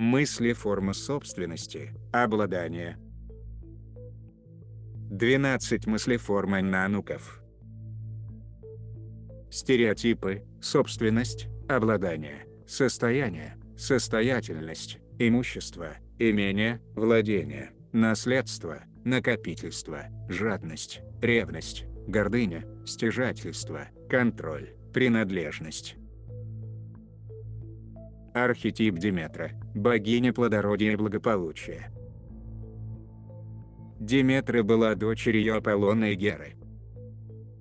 Мысли-форма собственности, обладания. 12 мыслеформ нануков. Стереотипы: собственность, обладание, состояние, состоятельность, имущество, имение, владение, наследство, накопительство, жадность, ревность, гордыня, стяжательство, контроль, принадлежность. Архетип Деметра – богиня плодородия и благополучия. Деметра была дочерью Аполлона и Геры.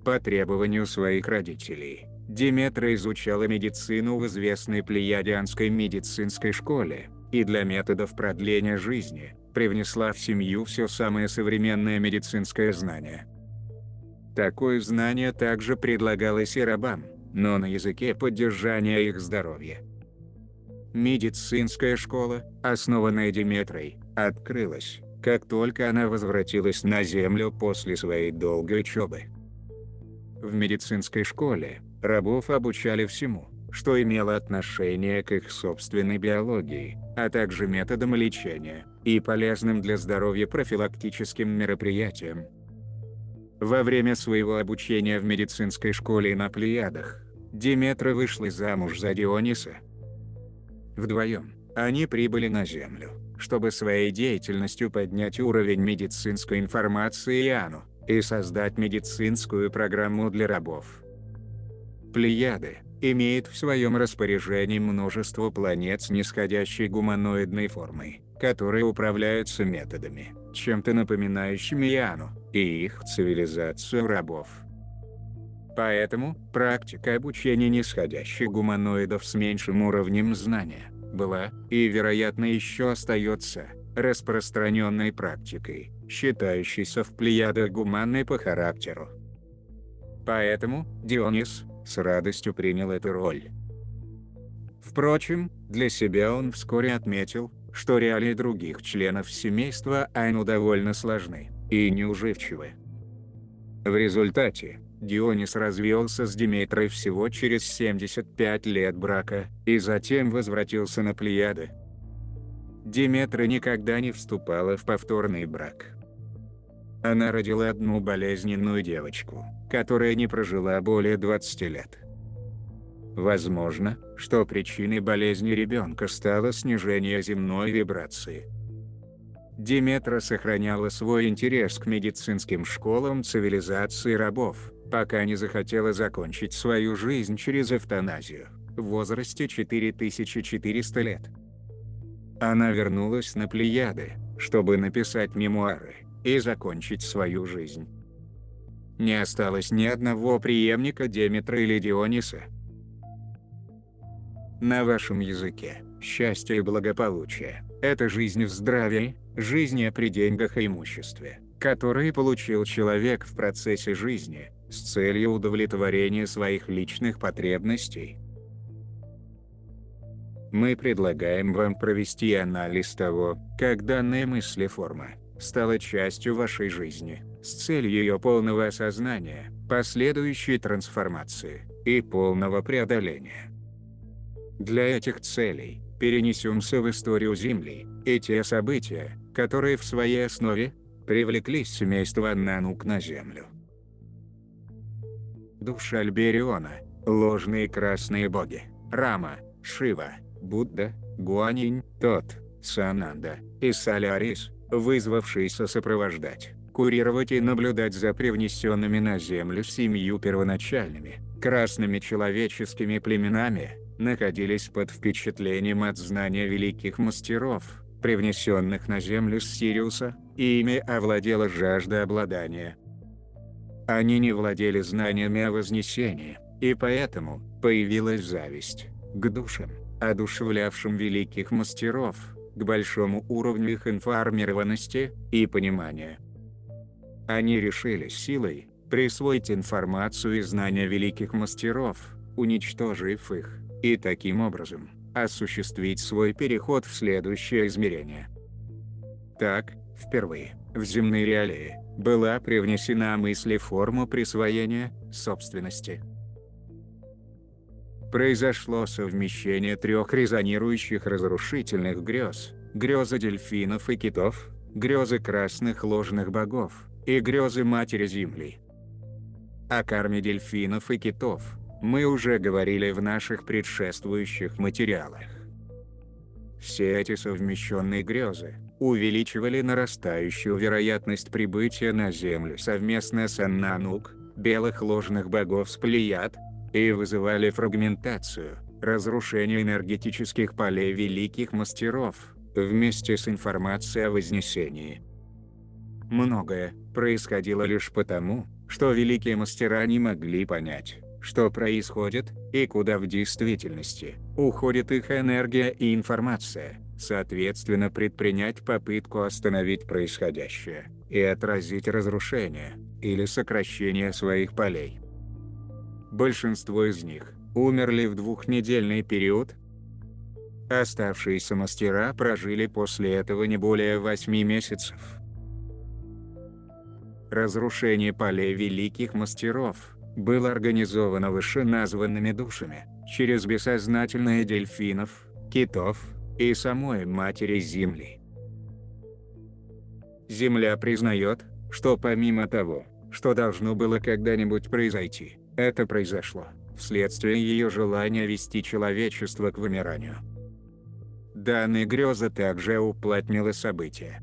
По требованию своих родителей, Деметра изучала медицину в известной плеядианской медицинской школе, и для методов продления жизни привнесла в семью все самое современное медицинское знание. Такое знание также предлагалось и рабам, но на языке поддержания их здоровья. Медицинская школа, основанная Деметрой, открылась, как только она возвратилась на Землю после своей долгой учебы. В медицинской школе рабов обучали всему, что имело отношение к их собственной биологии, а также методам лечения и полезным для здоровья профилактическим мероприятиям. Во время своего обучения в медицинской школе на Плеядах, Деметра вышла замуж за Диониса. Вдвоем они прибыли на Землю, чтобы своей деятельностью поднять уровень медицинской информации Иану и создать медицинскую программу для рабов. Плеяды имеют в своем распоряжении множество планет с нисходящей гуманоидной формой, которые управляются методами, чем-то напоминающими Иану и их цивилизацию рабов. Поэтому практика обучения нисходящих гуманоидов с меньшим уровнем знания была, и вероятно еще остается, распространенной практикой, считающейся в Плеядах гуманной по характеру. Поэтому Дионис с радостью принял эту роль. Впрочем, для себя он вскоре отметил, что реалии других членов семейства Айну довольно сложны и неуживчивы. В результате, Дионис развелся с Деметрой всего через 75 лет брака, и затем возвратился на Плеяды. Деметра никогда не вступала в повторный брак. Она родила одну болезненную девочку, которая не прожила более 20 лет. Возможно, что причиной болезни ребенка стало снижение земной вибрации. Деметра сохраняла свой интерес к медицинским школам цивилизации рабов, пока не захотела закончить свою жизнь через эвтаназию, в возрасте 4400 лет. Она вернулась на Плеяды, чтобы написать мемуары и закончить свою жизнь. Не осталось ни одного преемника Деметры или Диониса. На вашем языке, счастье и благополучие – это жизнь в здравии, жизнь при деньгах и имуществе, которые получил человек в процессе жизни, с целью удовлетворения своих личных потребностей. Мы предлагаем вам провести анализ того, как данная мыслеформа стала частью вашей жизни, с целью ее полного осознания, последующей трансформации и полного преодоления. Для этих целей перенесемся в историю Земли и те события, которые в своей основе привлекли семейство Нанук на Землю. Душа Альбериона, ложные красные боги, Рама, Шива, Будда, Гуанинь, Тот, Сананда и Солярис, вызвавшиеся сопровождать, курировать и наблюдать за привнесенными на Землю 7 первоначальными, красными человеческими племенами, находились под впечатлением от знания великих мастеров, привнесенных на Землю с Сириуса, и ими овладела жажда обладания. Они не владели знаниями о вознесении, и поэтому появилась зависть к душам, одушевлявшим великих мастеров, к большому уровню их информированности и понимания. Они решили силой присвоить информацию и знания великих мастеров, уничтожив их, и таким образом осуществить свой переход в следующее измерение. Так, впервые в земные реалии была привнесена мыслеформа присвоения собственности. Произошло совмещение трех резонирующих разрушительных грез: грезы дельфинов и китов, грезы красных ложных богов и грезы Матери Земли. О карме дельфинов и китов мы уже говорили в наших предшествующих материалах. Все эти совмещенные грезы увеличивали нарастающую вероятность прибытия на Землю совместно с Аннанук, белых ложных богов с Плеяд, и вызывали фрагментацию, разрушение энергетических полей великих мастеров, вместе с информацией о Вознесении. Многое происходило лишь потому, что великие мастера не могли понять, что происходит, и куда в действительности уходит их энергия и информация, соответственно предпринять попытку остановить происходящее и отразить разрушение или сокращение своих полей. Большинство из них умерли в двухнедельный период. Оставшиеся мастера прожили после этого не более 8 месяцев. Разрушение полей великих мастеров было организовано вышеназванными душами через бессознательное дельфинов, китов и самой Матери Земли. Земля признает, что помимо того, что должно было когда-нибудь произойти, это произошло вследствие ее желания вести человечество к вымиранию. Данная греза также уплотнила события.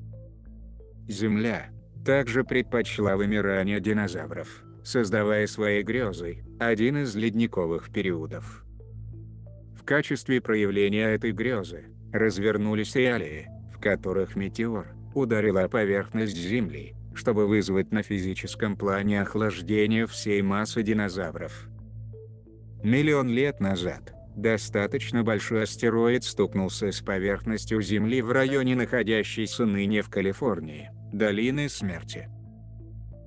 Земля также предпочла вымирание динозавров, создавая своей грезой один из ледниковых периодов. В качестве проявления этой грезы развернулись реалии, в которых метеор ударил о поверхность Земли, чтобы вызвать на физическом плане охлаждение всей массы динозавров. Миллион лет назад достаточно большой астероид стукнулся с поверхностью Земли в районе, находящейся ныне в Калифорнии, долины смерти.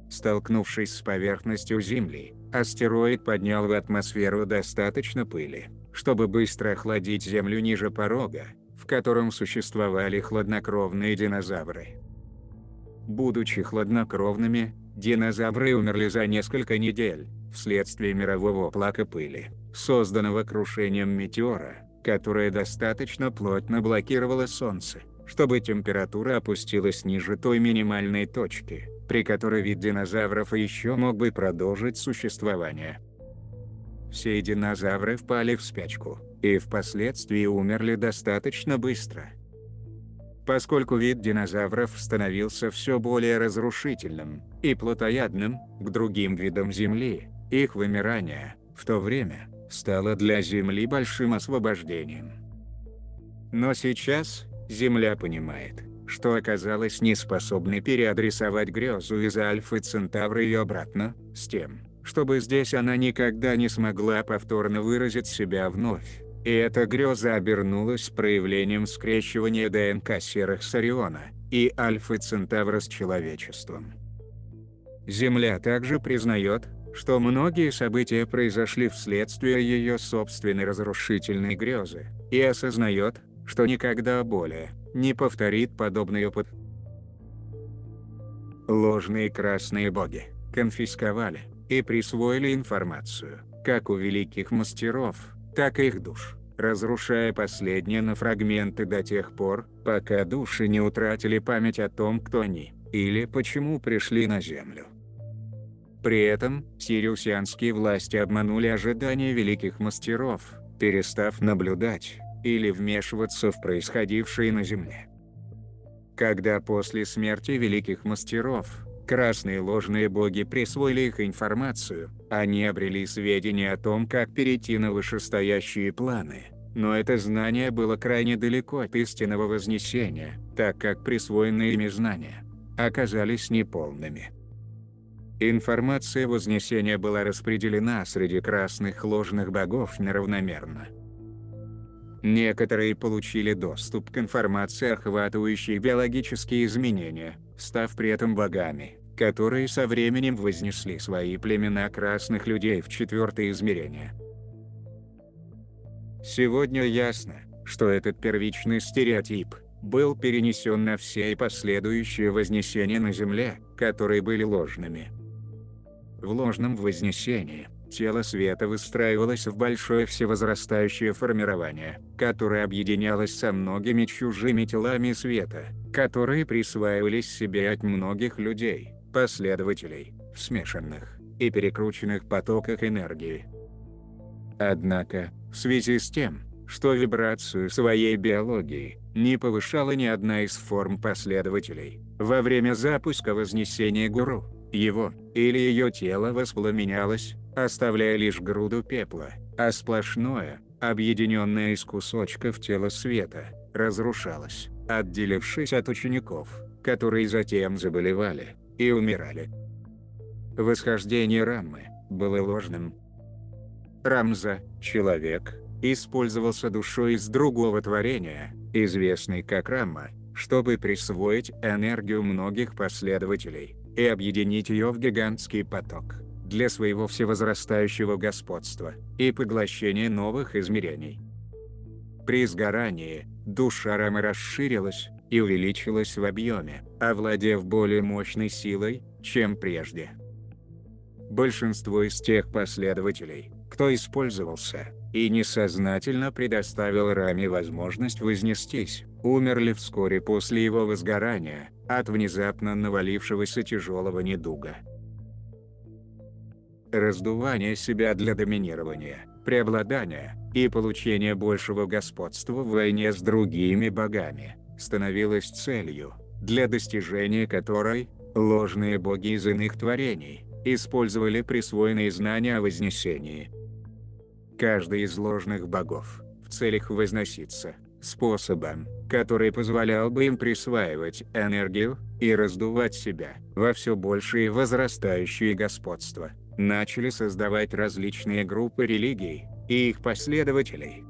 Столкнувшись с поверхностью Земли, астероид поднял в атмосферу достаточно пыли, чтобы быстро охладить Землю ниже порога, в котором существовали хладнокровные динозавры. Будучи хладнокровными, динозавры умерли за несколько недель, вследствие мирового облака пыли, созданного крушением метеора, которое достаточно плотно блокировало Солнце, чтобы температура опустилась ниже той минимальной точки, при которой вид динозавров еще мог бы продолжить существование. Все динозавры впали в спячку, и впоследствии умерли достаточно быстро. Поскольку вид динозавров становился все более разрушительным и плотоядным к другим видам Земли, их вымирание, в то время, стало для Земли большим освобождением. Но сейчас Земля понимает, что оказалась неспособной переадресовать грезу из Альфы Центавра и обратно, с тем, чтобы здесь она никогда не смогла повторно выразить себя вновь. И эта греза обернулась проявлением скрещивания ДНК серых с Ориона и Альфы Центавра с человечеством. Земля также признает, что многие события произошли вследствие ее собственной разрушительной грезы, и осознает, что никогда более не повторит подобный опыт. Ложные красные боги конфисковали и присвоили информацию, как у великих мастеров, так и их душ, разрушая последние на фрагменты до тех пор, пока души не утратили память о том, кто они, или почему пришли на Землю. При этом, сириусианские власти обманули ожидания великих мастеров, перестав наблюдать или вмешиваться в происходившее на Земле. Когда после смерти великих мастеров, красные ложные боги присвоили их информацию, они обрели сведения о том, как перейти на вышестоящие планы, но это знание было крайне далеко от истинного вознесения, так как присвоенные ими знания оказались неполными. Информация вознесения была распределена среди красных ложных богов неравномерно. Некоторые получили доступ к информации, охватывающей биологические изменения, став при этом богами, которые со временем вознесли свои племена красных людей в четвертое измерение. Сегодня ясно, что этот первичный стереотип был перенесен на все и последующие вознесения на Земле, которые были ложными. В ложном вознесении Тело света выстраивалось в большое всевозрастающее формирование, которое объединялось со многими чужими телами света, которые присваивались себе от многих людей, последователей, в смешанных и перекрученных потоках энергии. Однако, в связи с тем, что вибрацию своей биологии не повышала ни одна из форм последователей, во время запуска вознесения гуру, его или ее тело воспламенялось, оставляя лишь груду пепла, а сплошное, объединенное из кусочков тело света, разрушалось, отделившись от учеников, которые затем заболевали и умирали. Восхождение Раммы было ложным. Рамза, человек, использовался душой из другого творения, известной как Рамма, чтобы присвоить энергию многих последователей и объединить ее в гигантский поток для своего всевозрастающего господства и поглощения новых измерений. При сгорании душа Рамы расширилась и увеличилась в объеме, овладев более мощной силой, чем прежде. Большинство из тех последователей, кто использовался и несознательно предоставил Раме возможность вознестись, умерли вскоре после его возгорания от внезапно навалившегося тяжелого недуга. Раздувание себя для доминирования, преобладания и получения большего господства в войне с другими богами становилось целью, для достижения которой ложные боги из иных творений использовали присвоенные знания о вознесении. Каждый из ложных богов, в целях возноситься, способом, который позволял бы им присваивать энергию и раздувать себя во все большее и возрастающее господство, начали создавать различные группы религий и их последователей.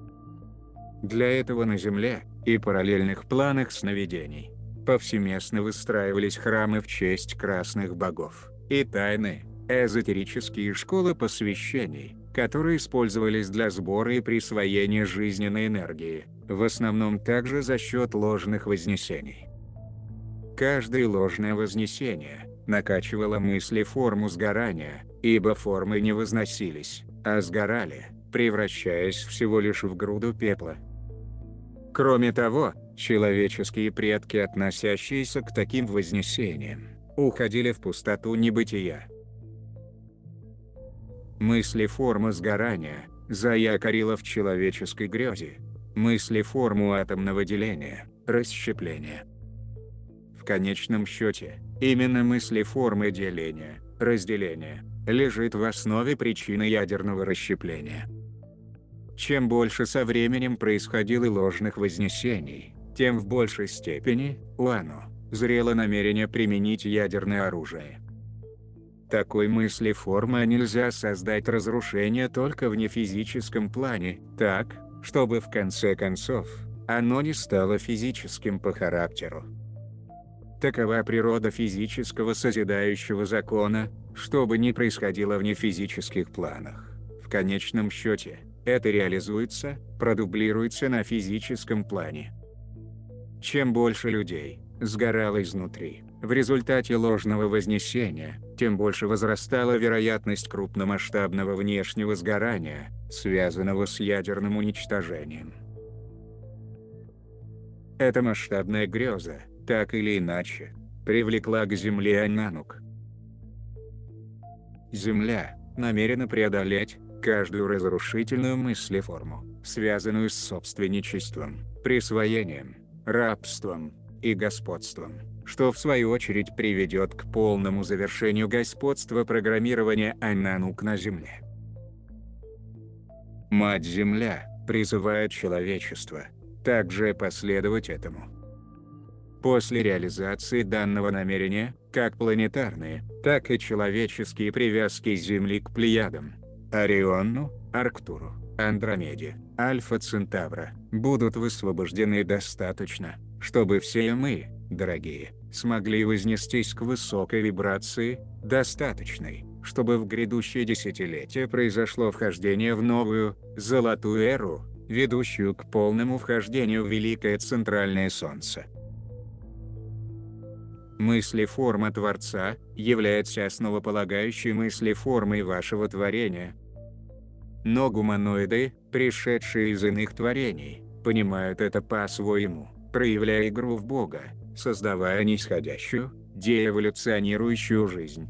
Для этого на Земле и параллельных планах сновидений повсеместно выстраивались храмы в честь красных богов и тайны, эзотерические школы посвящений, которые использовались для сбора и присвоения жизненной энергии, в основном также за счет ложных вознесений. Каждое ложное вознесение накачивало мысли форму сгорания, ибо формы не возносились, а сгорали, превращаясь всего лишь в груду пепла. Кроме того, человеческие предки, относящиеся к таким вознесениям, уходили в пустоту небытия. Мысли формы сгорания заякорила в человеческой грезе, мысли форму атомного деления, расщепления. В конечном счете, именно мысли формы деления, разделения, лежит в основе причины ядерного расщепления. Чем больше со временем происходило ложных вознесений, тем в большей степени у оно зрело намерение применить ядерное оружие. Такой мысли формы нельзя создать разрушение только в нефизическом плане, так, чтобы в конце концов, оно не стало физическим по характеру. Такова природа физического созидающего закона, что бы ни происходило в нефизических планах. В конечном счете, это реализуется, продублируется на физическом плане. Чем больше людей сгорало изнутри, в результате ложного вознесения, тем больше возрастала вероятность крупномасштабного внешнего сгорания, связанного с ядерным уничтожением. Эта масштабная греза, так или иначе, привлекла к Земле Ананук. Земля намерена преодолеть каждую разрушительную мыслеформу, связанную с собственничеством, присвоением, рабством и господством, что в свою очередь приведет к полному завершению господства программирования Ананук на Земле. Мать-Земля призывает человечество также последовать этому. После реализации данного намерения, как планетарные, так и человеческие привязки Земли к Плеядам, Ориону, Арктуру, Андромеде, Альфа Центавра, будут высвобождены достаточно, чтобы все мы, дорогие, смогли вознестись к высокой вибрации, достаточной, чтобы в грядущее десятилетие произошло вхождение в новую, золотую эру, ведущую к полному вхождению в Великое Центральное Солнце. Мыслеформа Творца является основополагающей мыслеформой вашего творения, Но гуманоиды, пришедшие из иных творений, понимают это по-своему, проявляя игру в Бога, создавая нисходящую, деэволюционирующую жизнь.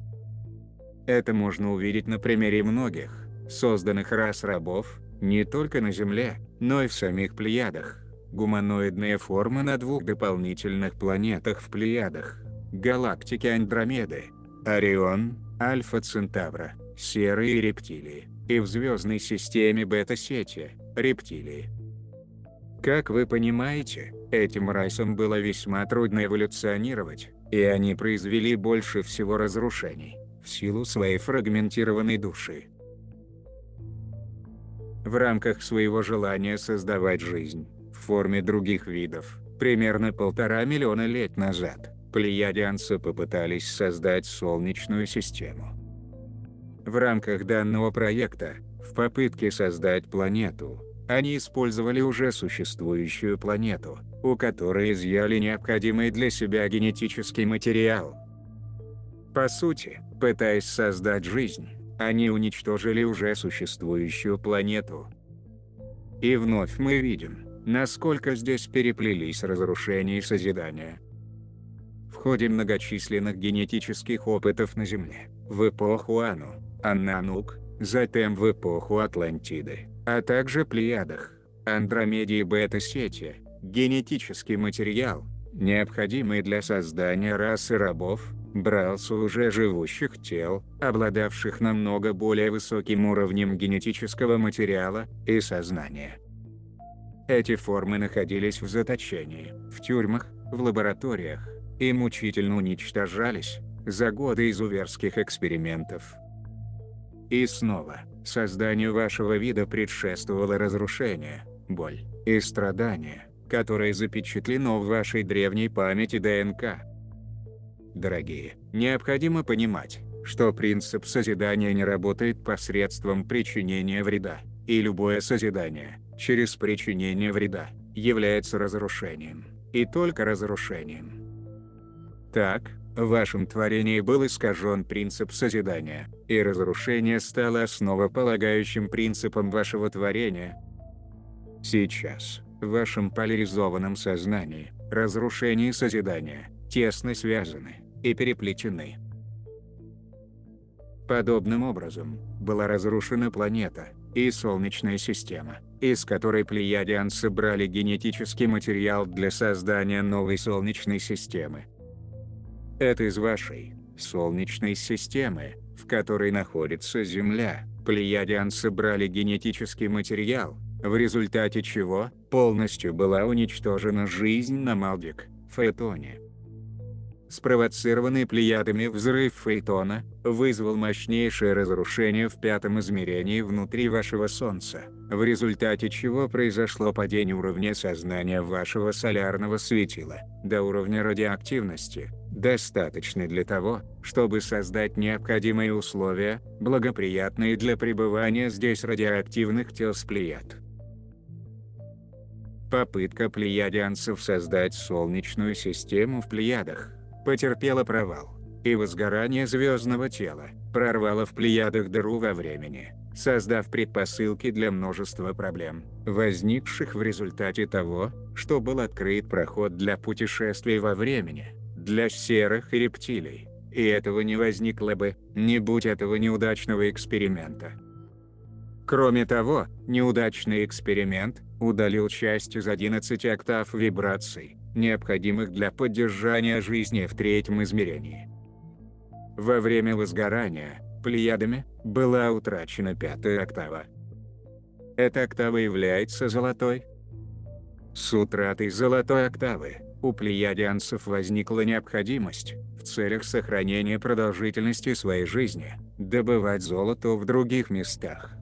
Это можно увидеть на примере многих, созданных рас рабов, не только на Земле, но и в самих Плеядах. Гуманоидные формы на двух дополнительных планетах в Плеядах, галактике Андромеды, Орион, Альфа Центавра, серые рептилии, и в звездной системе Бета-Сети, рептилии. Как вы понимаете, этим расам было весьма трудно эволюционировать, и они произвели больше всего разрушений, в силу своей фрагментированной души. В рамках своего желания создавать жизнь в форме других видов, примерно 1,5 миллиона лет назад, плеядианцы попытались создать Солнечную систему. В рамках данного проекта, в попытке создать планету, они использовали уже существующую планету, у которой изъяли необходимый для себя генетический материал. По сути, пытаясь создать жизнь, они уничтожили уже существующую планету. И вновь мы видим, насколько здесь переплелись разрушение и созидание. В ходе многочисленных генетических опытов на Земле, в эпоху Ану, Аннанук, затем в эпоху Атлантиды, а также Плеядах, Андромеде и Бета-Сети, генетический материал, необходимый для создания расы рабов, брался уже живущих тел, обладавших намного более высоким уровнем генетического материала и сознания. Эти формы находились в заточении, в тюрьмах, в лабораториях, и мучительно уничтожались за годы изуверских экспериментов. И снова, созданию вашего вида предшествовало разрушение, боль и страдания, которые запечатлено в вашей древней памяти ДНК. Дорогие, необходимо понимать, что принцип созидания не работает посредством причинения вреда, и любое созидание, через причинение вреда, является разрушением, и только разрушением. Так, в вашем творении был искажен принцип созидания, и разрушение стало основополагающим принципом вашего творения. Сейчас, в вашем поляризованном сознании, разрушение и созидание тесно связаны и переплетены. Подобным образом, была разрушена планета и Солнечная система, из которой плеядианцы брали генетический материал для создания новой Солнечной системы. Это из вашей Солнечной системы, в которой находится Земля, плеядианцы брали генетический материал, в результате чего полностью была уничтожена жизнь на Малдик, Фаэтоне. Спровоцированный Плеядами взрыв Фаэтона вызвал мощнейшее разрушение в пятом измерении внутри вашего Солнца, в результате чего произошло падение уровня сознания вашего солярного светила до уровня радиоактивности, достаточный для того, чтобы создать необходимые условия, благоприятные для пребывания здесь радиоактивных тел с Плеяд. Попытка плеядианцев создать Солнечную систему в Плеядах потерпела провал, и возгорание звездного тела прорвало в Плеядах дыру во времени, создав предпосылки для множества проблем, возникших в результате того, что был открыт проход для путешествий во времени, для серых и рептилий, и этого не возникло бы, не будь этого неудачного эксперимента. Кроме того, неудачный эксперимент удалил часть из 11 октав вибраций, необходимых для поддержания жизни в третьем измерении. Во время возгорания, Плеядами, была утрачена 5-я октава. Эта октава является золотой. С утратой золотой октавы, у плеядианцев возникла необходимость, в целях сохранения продолжительности своей жизни, добывать золото в других местах.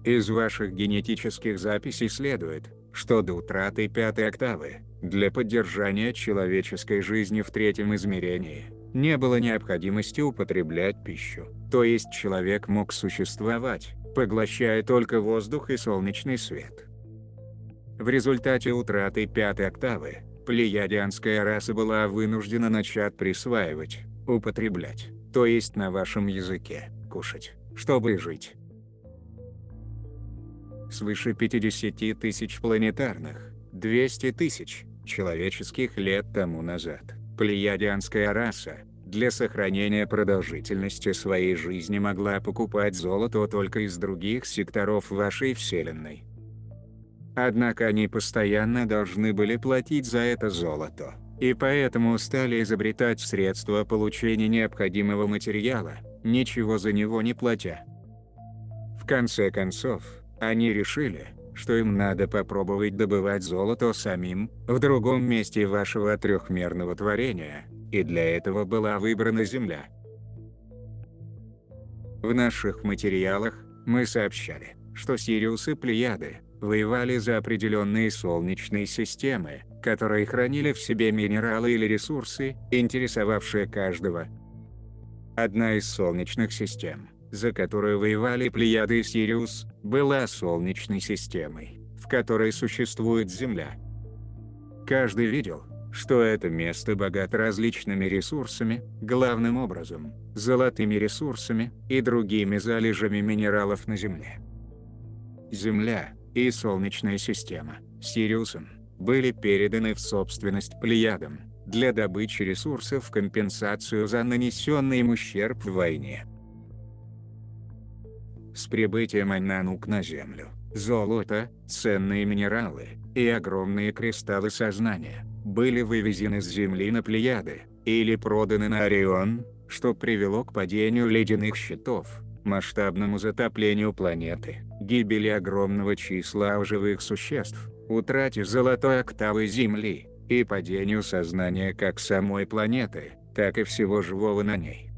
Из ваших генетических записей следует, что до утраты 5-й октавы, для поддержания человеческой жизни в третьем измерении, не было необходимости употреблять пищу, то есть человек мог существовать, поглощая только воздух и солнечный свет. В результате утраты 5-й октавы, плеядианская раса была вынуждена начать присваивать, употреблять, то есть на вашем языке, кушать, чтобы жить. Свыше 50 тысяч планетарных, 200 тысяч человеческих лет тому назад, плеядианская раса для сохранения продолжительности своей жизни могла покупать золото только из других секторов вашей Вселенной. Однако они постоянно должны были платить за это золото, и поэтому стали изобретать средства получения необходимого материала, ничего за него не платя. В конце концов, они решили, что им надо попробовать добывать золото самим, в другом месте вашего трехмерного творения, и для этого была выбрана Земля. В наших материалах мы сообщали, что Сириус и Плеяды воевали за определенные солнечные системы, которые хранили в себе минералы или ресурсы, интересовавшие каждого. Одна из солнечных систем, за которую воевали Плеяды и Сириус, была Солнечной системой, в которой существует Земля. Каждый видел, что это место богато различными ресурсами, главным образом, золотыми ресурсами и другими залежами минералов на Земле. Земля и Солнечная система, Сириусом, были переданы в собственность Плеядам, для добычи ресурсов в компенсацию за нанесенный им ущерб в войне. С прибытием Аннанук на Землю, золото, ценные минералы и огромные кристаллы сознания были вывезены с Земли на Плеяды или проданы на Орион, что привело к падению ледяных щитов, масштабному затоплению планеты, гибели огромного числа живых существ, утрате золотой октавы Земли и падению сознания как самой планеты, так и всего живого на ней.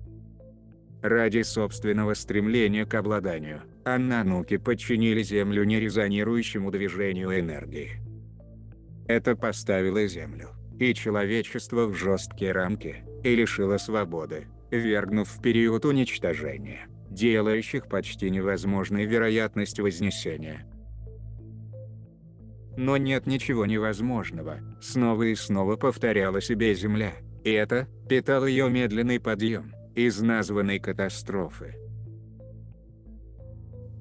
Ради собственного стремления к обладанию, Аннануки подчинили Землю нерезонирующему движению энергии. Это поставило Землю и человечество в жесткие рамки и лишило свободы, ввергнув в период уничтожения, делающих почти невозможной вероятность вознесения. Но нет ничего невозможного, снова и снова повторяла себе Земля, и это питало ее медленный подъем из названной катастрофы.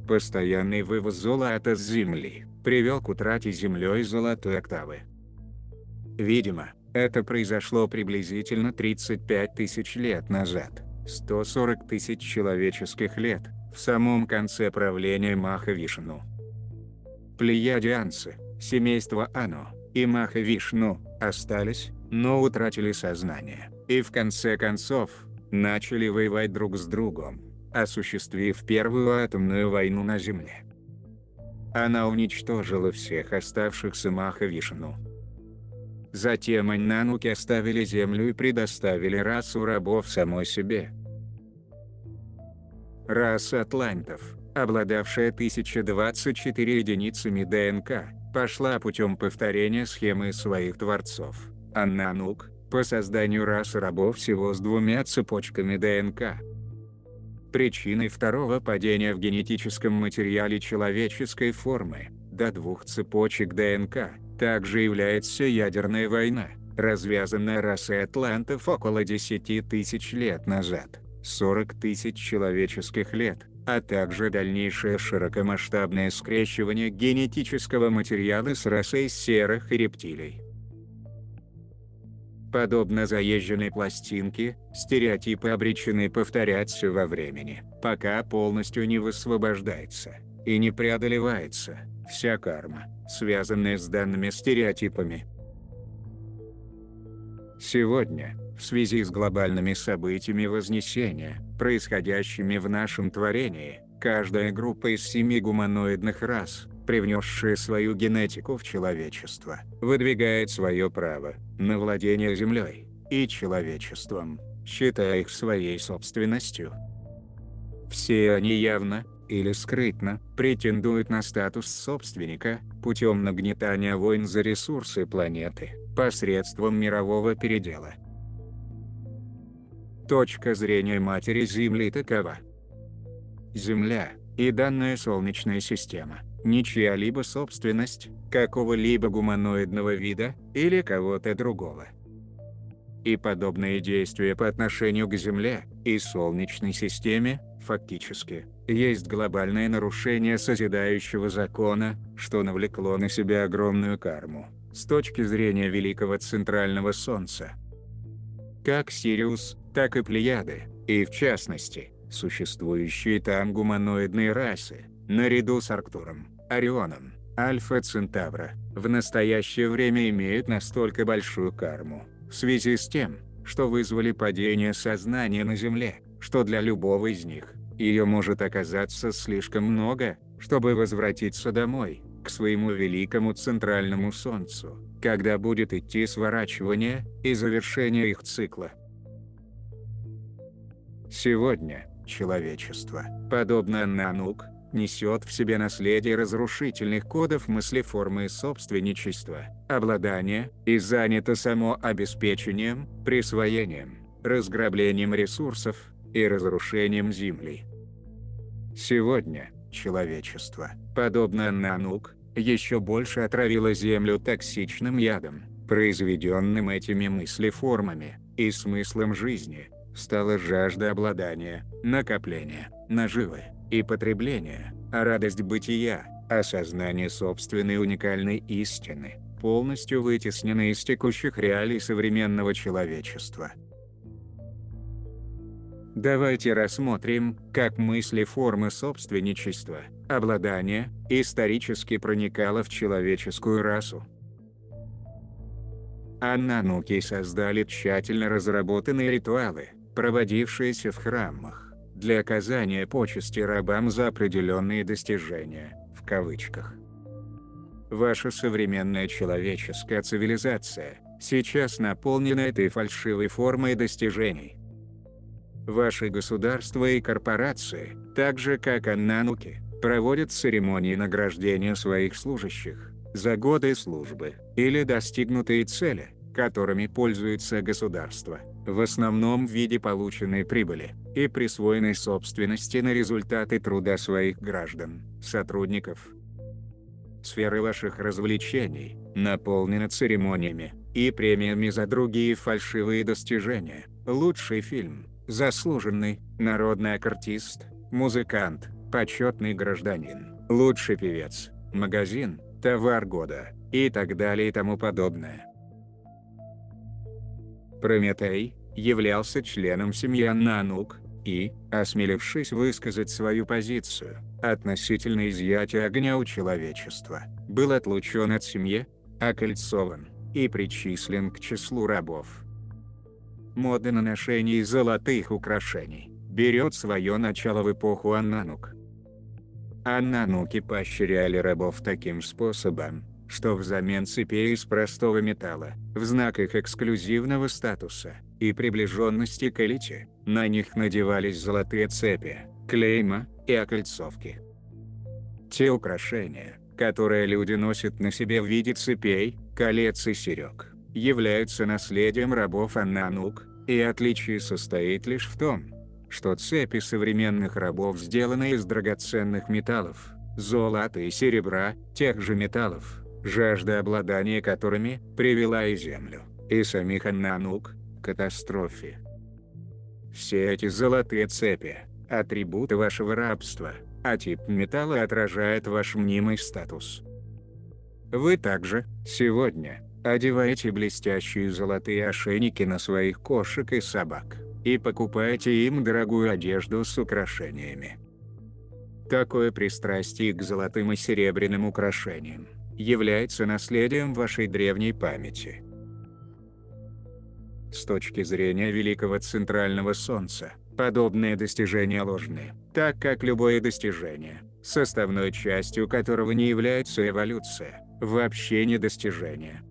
Постоянный вывоз золота с Земли привел к утрате Землей золотой октавы. Видимо, это произошло приблизительно 35 тысяч лет назад, 140 тысяч человеческих лет, в самом конце правления Маха-Вишну. Плеядианцы, семейство Ано и Маха-Вишну, остались, но утратили сознание, и в конце концов, начали воевать друг с другом, осуществив первую атомную войну на Земле. Она уничтожила всех оставшихся Маха-Вишну. Затем Аннануки оставили Землю и предоставили расу рабов самой себе. Раса атлантов, обладавшая 1024 единицами ДНК, пошла путем повторения схемы своих творцов, Аннанук, по созданию расы рабов всего с 2 цепочками ДНК. Причиной второго падения в генетическом материале человеческой формы, до 2 цепочек ДНК, также является ядерная война, развязанная расой атлантов около 10 тысяч лет назад, 40 тысяч человеческих лет, а также дальнейшее широкомасштабное скрещивание генетического материала с расой серых и рептилий. Подобно заезженной пластинке, стереотипы обречены повторяться во времени, пока полностью не высвобождается и не преодолевается вся карма, связанная с данными стереотипами. Сегодня, в связи с глобальными событиями Вознесения, происходящими в нашем творении, каждая группа из 7 гуманоидных рас, привнесшая свою генетику в человечество, выдвигает свое право на владение Землей и человечеством, считая их своей собственностью. Все они явно или скрытно претендуют на статус собственника путем нагнетания войн за ресурсы планеты посредством мирового передела. Точка зрения Матери Земли такова. Земля и данная Солнечная система – не чья-либо собственность, какого-либо гуманоидного вида или кого-то другого. И подобные действия по отношению к Земле и Солнечной системе Фактически, есть глобальное нарушение созидающего закона, что навлекло на себя огромную карму, с точки зрения великого центрального солнца. Как Сириус, так и Плеяды, и в частности, существующие там гуманоидные расы, наряду с Арктуром, Орионом, Альфа Центавра, в настоящее время имеют настолько большую карму, в связи с тем, что вызвали падение сознания на Земле, что для любого из них, ее может оказаться слишком много, чтобы возвратиться домой, к своему великому центральному солнцу, когда будет идти сворачивание и завершение их цикла. Сегодня, человечество, подобно Нанук, несет в себе наследие разрушительных кодов мыслеформы собственничества, обладания, и занято самообеспечением, присвоением, разграблением ресурсов и разрушением Земли. Сегодня, человечество, подобно Нанук, еще больше отравило Землю токсичным ядом, произведенным этими мыслеформами, и смыслом жизни стала жажда обладания, накопления, наживы и потребления, а радость бытия, осознание собственной уникальной истины, полностью вытеснены из текущих реалий современного человечества. Давайте рассмотрим, как мыслеформа собственничества, обладания, исторически проникала в человеческую расу. Нануки создали тщательно разработанные ритуалы, проводившиеся в храмах, для оказания почести рабам за определенные достижения, в кавычках. Ваша современная человеческая цивилизация сейчас наполнена этой фальшивой формой достижений. Ваши государства и корпорации, так же как Нануки, проводят церемонии награждения своих служащих за годы службы или достигнутые цели, которыми пользуется государство, в основном в виде полученной прибыли и присвоенной собственности на результаты труда своих граждан, сотрудников. Сфера ваших развлечений наполнена церемониями и премиями за другие фальшивые достижения: лучший фильм, заслуженный, народный артист, музыкант, почетный гражданин, лучший певец, магазин, товар года, и так далее и тому подобное. Прометей являлся членом семьи Нанук и, осмелившись высказать свою позицию относительно изъятия огня у человечества, был отлучен от семьи, окольцован и причислен к числу рабов. Мода на ношение золотых украшений берет свое начало в эпоху Нанук. Нануки поощряли рабов таким способом, что взамен цепей из простого металла, в знак их эксклюзивного статуса и приближенности к элите, на них надевались золотые цепи, клейма и окольцовки. Те украшения, которые люди носят на себе в виде цепей, колец и серег, являются наследием рабов Нанук, и отличие состоит лишь в том, что цепи современных рабов сделаны из драгоценных металлов, золота и серебра, тех же металлов, жажда обладания которыми привела и Землю, и самих Нанук, к катастрофе. Все эти золотые цепи – атрибуты вашего рабства, а тип металла отражает ваш мнимый статус. Вы также, сегодня, одеваете блестящие золотые ошейники на своих кошек и собак, и покупаете им дорогую одежду с украшениями. Такое пристрастие к золотым и серебряным украшениям является наследием вашей древней памяти. С точки зрения великого центрального солнца, подобные достижения ложны, так как любое достижение, составной частью которого не является эволюция, вообще не достижение.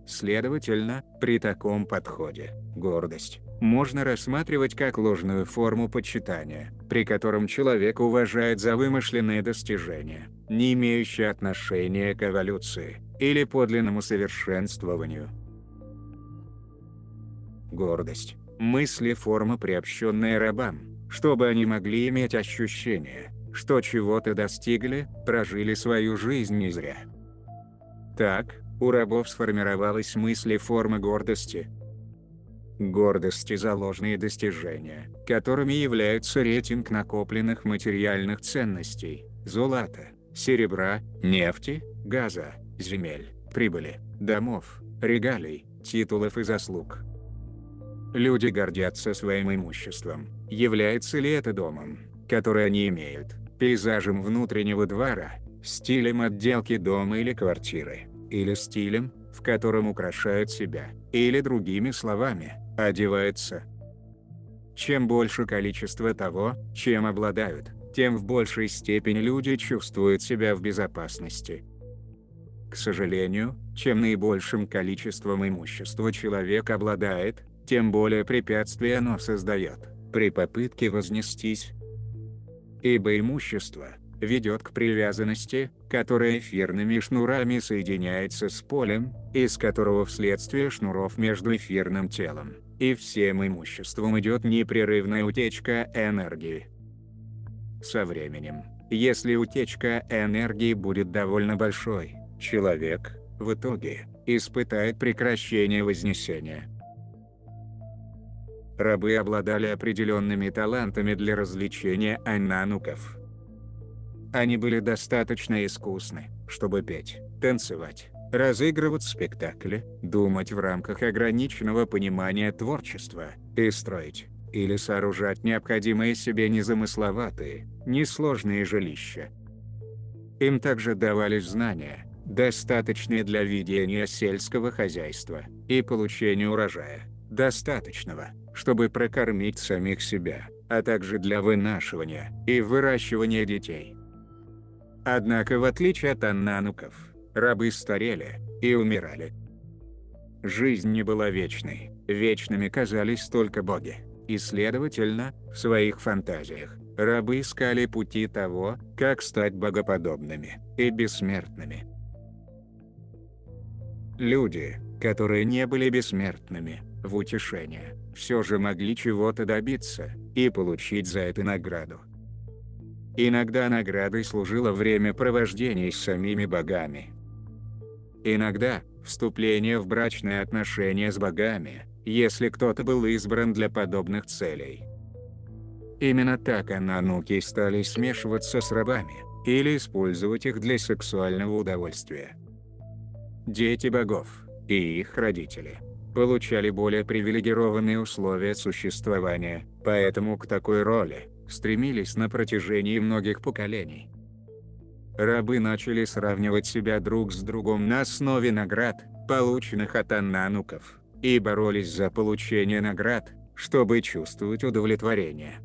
Следовательно, при таком подходе, гордость можно рассматривать как ложную форму почитания, при котором человек уважает за вымышленные достижения, не имеющие отношения к эволюции или подлинному совершенствованию. Гордость – мыслеформа, приобщенная рабам, чтобы они могли иметь ощущение, что чего-то достигли, прожили свою жизнь не зря. Так, у рабов сформировалась мыслеформа гордости. гордости за ложные достижения, которыми являются рейтинг накопленных материальных ценностей, золота, серебра, нефти, газа, земель, прибыли, домов, регалий, титулов и заслуг. Люди гордятся своим имуществом. Является ли это домом, который они имеют, пейзажем внутреннего двора, стилем отделки дома или квартиры, или стилем, в котором украшают себя, или другими словами, одеваются. Чем больше количество того, чем обладают, тем в большей степени люди чувствуют себя в безопасности. К сожалению, чем наибольшим количеством имущества человек обладает, тем более препятствий оно создает при попытке вознестись. Ибо имущество ведет к привязанности, которая эфирными шнурами соединяется с полем, из которого вследствие шнуров между эфирным телом и всем имуществом идет непрерывная утечка энергии. Со временем, если утечка энергии будет довольно большой, человек, в итоге, испытает прекращение вознесения. Рабы обладали определенными талантами для развлечения анануков. Они были достаточно искусны, чтобы петь, танцевать, разыгрывать спектакли, думать в рамках ограниченного понимания творчества, и строить, или сооружать необходимые себе незамысловатые, несложные жилища. Им также давались знания, достаточные для ведения сельского хозяйства и получения урожая, достаточного, чтобы прокормить самих себя, а также для вынашивания и выращивания детей. Однако, в отличие от анануков, рабы старели и умирали. Жизнь не была вечной, вечными казались только боги, и, следовательно, в своих фантазиях, рабы искали пути того, как стать богоподобными и бессмертными. Люди, которые не были бессмертными, в утешение, все же могли чего-то добиться и получить за это награду. Иногда наградой служило времяпровождение с самими богами. Иногда вступление в брачные отношения с богами, если кто-то был избран для подобных целей. Именно так анануки стали смешиваться с рабами или использовать их для сексуального удовольствия. Дети богов и их родители получали более привилегированные условия существования, поэтому к такой роли стремились на протяжении многих поколений. Рабы начали сравнивать себя друг с другом на основе наград, полученных от анануков, и боролись за получение наград, чтобы чувствовать удовлетворение.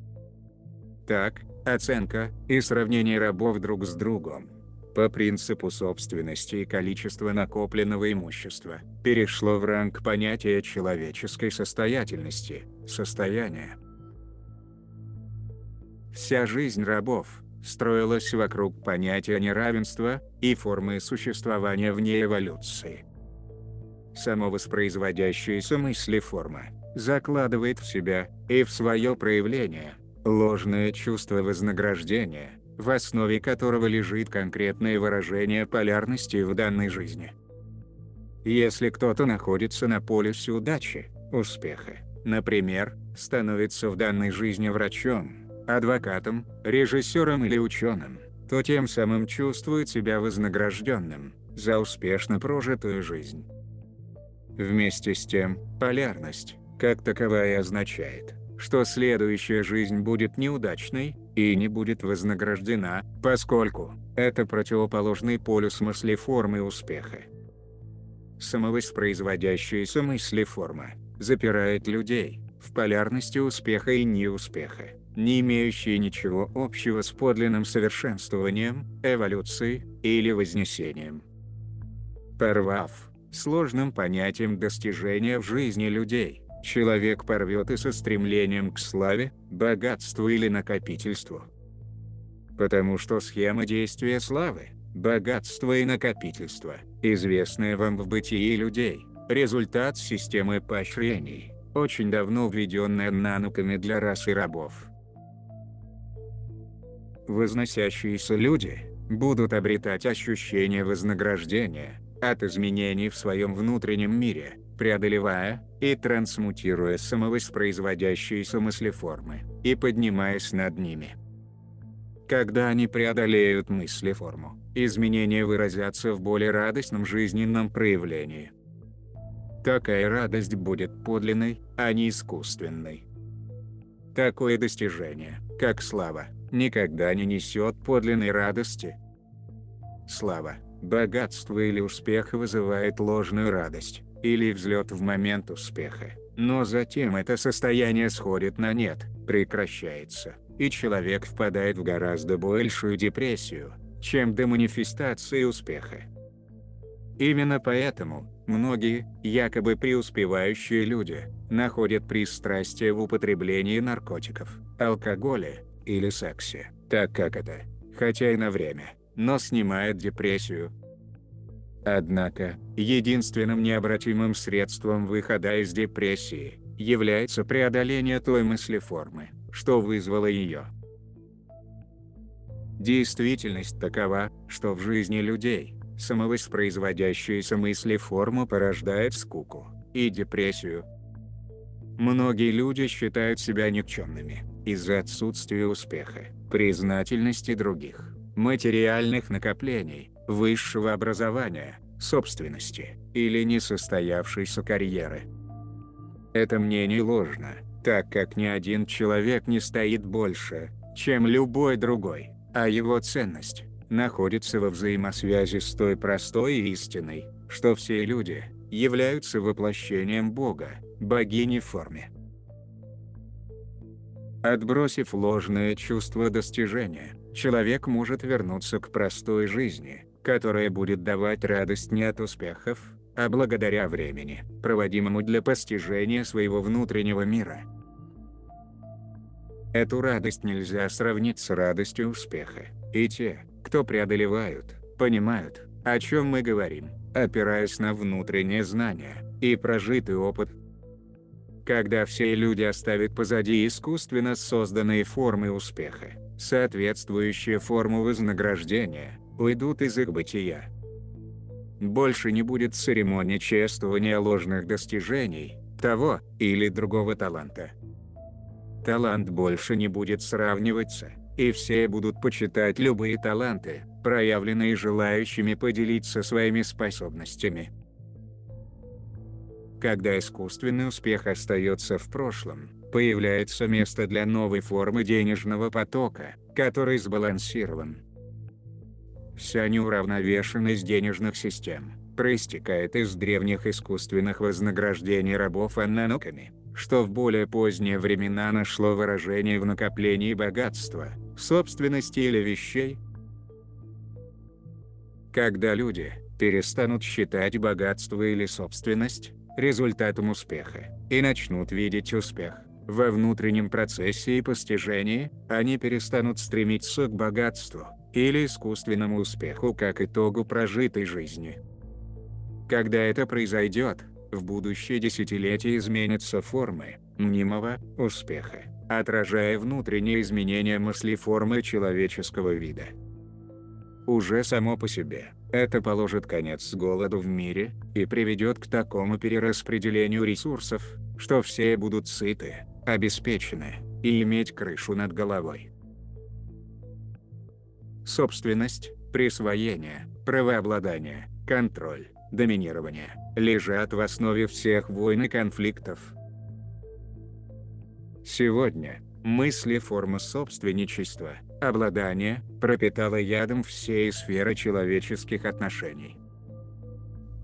Так, оценка и сравнение рабов друг с другом по принципу собственности и количества накопленного имущества перешло в ранг понятия человеческой состоятельности, состояния. Вся жизнь рабов строилась вокруг понятия неравенства и формы существования вне эволюции. Самовоспроизводящаяся мыслеформа закладывает в себя и в свое проявление ложное чувство вознаграждения, в основе которого лежит конкретное выражение полярности в данной жизни. Если кто-то находится на полюсе удачи, успеха, например, становится в данной жизни врачом, адвокатом, режиссером или ученым, то тем самым чувствует себя вознагражденным за успешно прожитую жизнь. Вместе с тем, полярность, как таковая, означает, что следующая жизнь будет неудачной и не будет вознаграждена, поскольку это противоположный полюс мыслеформы успеха. Самовоспроизводящаяся мыслеформа запирает людей в полярности успеха и неуспеха, не имеющие ничего общего с подлинным совершенствованием, эволюцией или вознесением. Порвав сложным понятием достижения в жизни людей, человек порвет и со стремлением к славе, богатству или накопительству. Потому что схема действия славы, богатства и накопительства, известная вам в бытии людей, результат системы поощрений, очень давно введенная нануками для расы рабов. Возносящиеся люди будут обретать ощущение вознаграждения от изменений в своем внутреннем мире, преодолевая и трансмутируя самовоспроизводящиеся мыслеформы и поднимаясь над ними. Когда они преодолеют мыслеформу, изменения выразятся в более радостном жизненном проявлении. Такая радость будет подлинной, а не искусственной. Такое достижение, как слава, никогда не несет подлинной радости. Слава, богатство или успех вызывает ложную радость, или взлет в момент успеха, но затем это состояние сходит на нет, прекращается, и человек впадает в гораздо большую депрессию, чем до манифестации успеха. Именно поэтому многие, якобы преуспевающие люди, находят пристрастие в употреблении наркотиков, алкоголя или сексе, так как это, хотя и на время, но снимает депрессию. Однако, единственным необратимым средством выхода из депрессии является преодоление той мыслеформы, что вызвало ее. Действительность такова, что в жизни людей самовоспроизводящаяся мыслеформа порождает скуку и депрессию. Многие люди считают себя никчемными из-за отсутствия успеха, признательности других, материальных накоплений, высшего образования, собственности или несостоявшейся карьеры. Это мнение ложно, так как ни один человек не стоит больше, чем любой другой, а его ценность находится во взаимосвязи с той простой истиной, что все люди являются воплощением Бога, богини в форме. Отбросив ложное чувство достижения, человек может вернуться к простой жизни, которая будет давать радость не от успехов, а благодаря времени, проводимому для постижения своего внутреннего мира. Эту радость нельзя сравнить с радостью успеха, и те, кто преодолевают, понимают, о чем мы говорим, опираясь на внутреннее знание и прожитый опыт. Когда все люди оставят позади искусственно созданные формы успеха, соответствующие форму вознаграждения, уйдут из их бытия. Больше не будет церемонии чествования ложных достижений, того или другого таланта. Талант больше не будет сравниваться, и все будут почитать любые таланты, проявленные желающими поделиться своими способностями. Когда искусственный успех остается в прошлом, появляется место для новой формы денежного потока, который сбалансирован. Вся неуравновешенность денежных систем проистекает из древних искусственных вознаграждений рабов ананоками, что в более поздние времена нашло выражение в накоплении богатства, собственности или вещей. Когда люди перестанут считать богатство или собственность результатом успеха и начнут видеть успех во внутреннем процессе и постижении, они перестанут стремиться к богатству или искусственному успеху как итогу прожитой жизни. Когда это произойдет, в будущее десятилетия изменятся формы мнимого успеха, отражая внутренние изменения мыслеформы человеческого вида. Уже само по себе, это положит конец голоду в мире и приведет к такому перераспределению ресурсов, что все будут сыты, обеспечены и иметь крышу над головой. Собственность, присвоение, правообладание, контроль, доминирование лежат в основе всех войн и конфликтов. Сегодня мыслеформа собственничества, обладания, пропитала ядом все сферы человеческих отношений.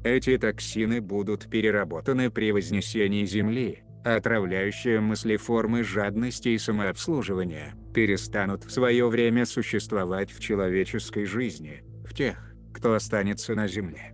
Эти токсины будут переработаны при вознесении Земли, отравляющие мыслеформы жадности и самообслуживания перестанут в свое время существовать в человеческой жизни, в тех, кто останется на Земле.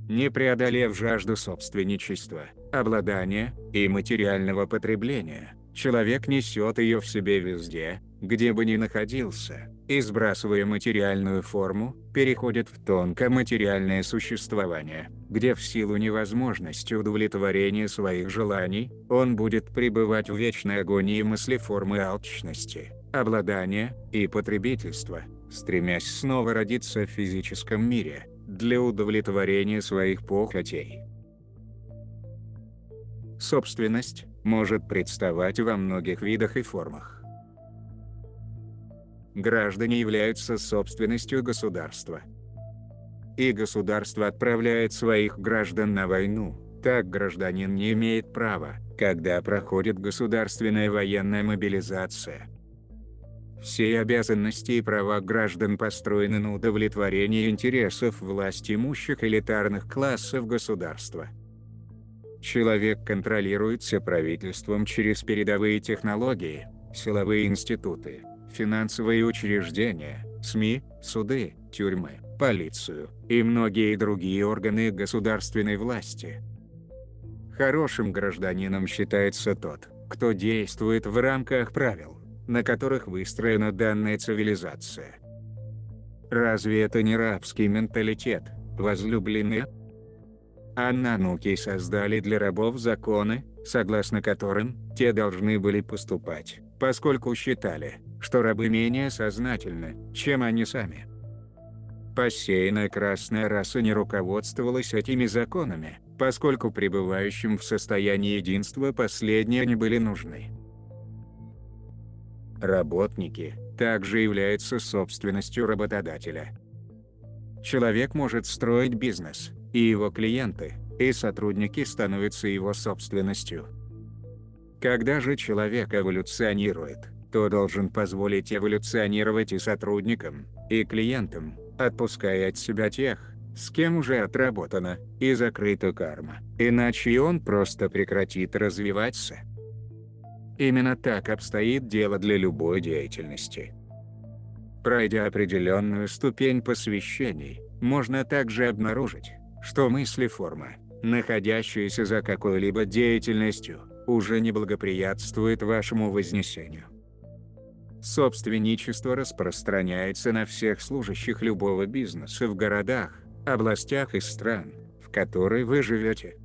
Не преодолев жажду собственничества, обладания и материального потребления, человек несет ее в себе везде, где бы ни находился, и, сбрасывая материальную форму, переходит в тонкоматериальное существование, где в силу невозможности удовлетворения своих желаний, он будет пребывать в вечной агонии мыслеформы алчности, обладания и потребительства, стремясь снова родиться в физическом мире, для удовлетворения своих похотей. Собственность может представать во многих видах и формах. Граждане являются собственностью государства. И государство отправляет своих граждан на войну. Так гражданин не имеет права, когда проходит государственная военная мобилизация. Все обязанности и права граждан построены на удовлетворении интересов власть имущих элитарных классов государства. Человек контролируется правительством через передовые технологии, силовые институты, финансовые учреждения, СМИ, суды, тюрьмы, полицию и многие другие органы государственной власти. Хорошим гражданином считается тот, кто действует в рамках правил, на которых выстроена данная цивилизация. Разве это не рабский менталитет, возлюбленные? Анануки создали для рабов законы, согласно которым те должны были поступать, поскольку считали, что рабы менее сознательны, чем они сами. Посеянная красная раса не руководствовалась этими законами, поскольку пребывающим в состоянии единства последние не были нужны. Работники также являются собственностью работодателя. Человек может строить бизнес, и его клиенты и сотрудники становятся его собственностью. Когда же человек эволюционирует, то должен позволить эволюционировать и сотрудникам, и клиентам, отпуская от себя тех, с кем уже отработана и закрыта карма, иначе он просто прекратит развиваться. Именно так обстоит дело для любой деятельности. Пройдя определенную ступень посвящений, можно также обнаружить, что мысль и форма, находящиеся за какой-либо деятельностью, уже не благоприятствуют вашему вознесению. Собственничество распространяется на всех служащих любого бизнеса в городах, областях и стран, в которые вы живете.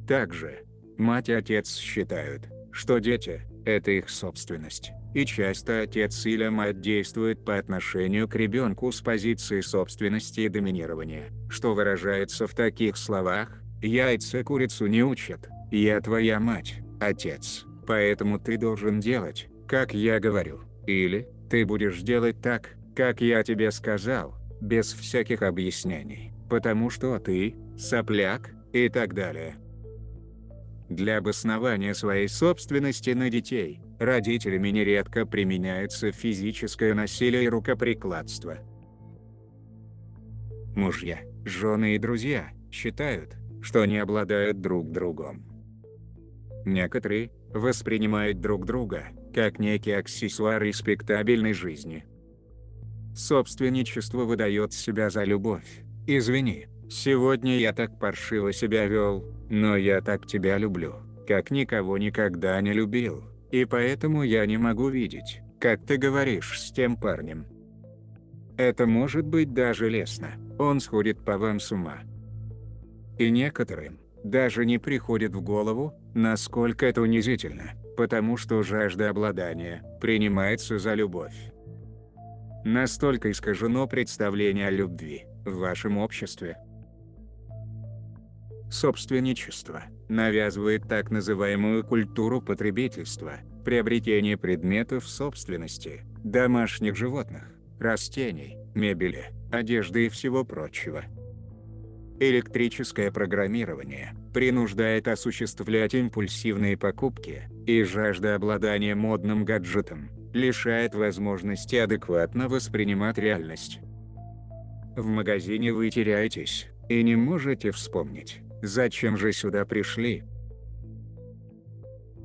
Также, мать и отец считают, что дети – это их собственность, и часто отец или мать действуют по отношению к ребенку с позиции собственности и доминирования, что выражается в таких словах: «Яйца курицу не учат, я твоя мать, отец, поэтому ты должен делать, как я говорю, или ты будешь делать так, как я тебе сказал, без всяких объяснений, потому что ты – сопляк» и так далее. Для обоснования своей собственности на детей, родителями нередко применяется физическое насилие и рукоприкладство. Мужья, жены и друзья считают, что они обладают друг другом. Некоторые воспринимают друг друга как некий аксессуар респектабельной жизни. Собственничество выдает себя за любовь. «Извини, сегодня я так паршиво себя вел, но я так тебя люблю, как никого никогда не любил, и поэтому я не могу видеть, как ты говоришь с тем парнем. Это может быть даже лестно, он сходит по вам с ума». И некоторым даже не приходит в голову, насколько это унизительно, потому что жажда обладания принимается за любовь. Настолько искажено представление о любви в вашем обществе. Собственничество навязывает так называемую культуру потребительства, приобретение предметов собственности, домашних животных, растений, мебели, одежды и всего прочего. Электрическое программирование принуждает осуществлять импульсивные покупки, и жажда обладания модным гаджетом лишает возможности адекватно воспринимать реальность. В магазине вы теряетесь и не можете вспомнить, зачем же сюда пришли.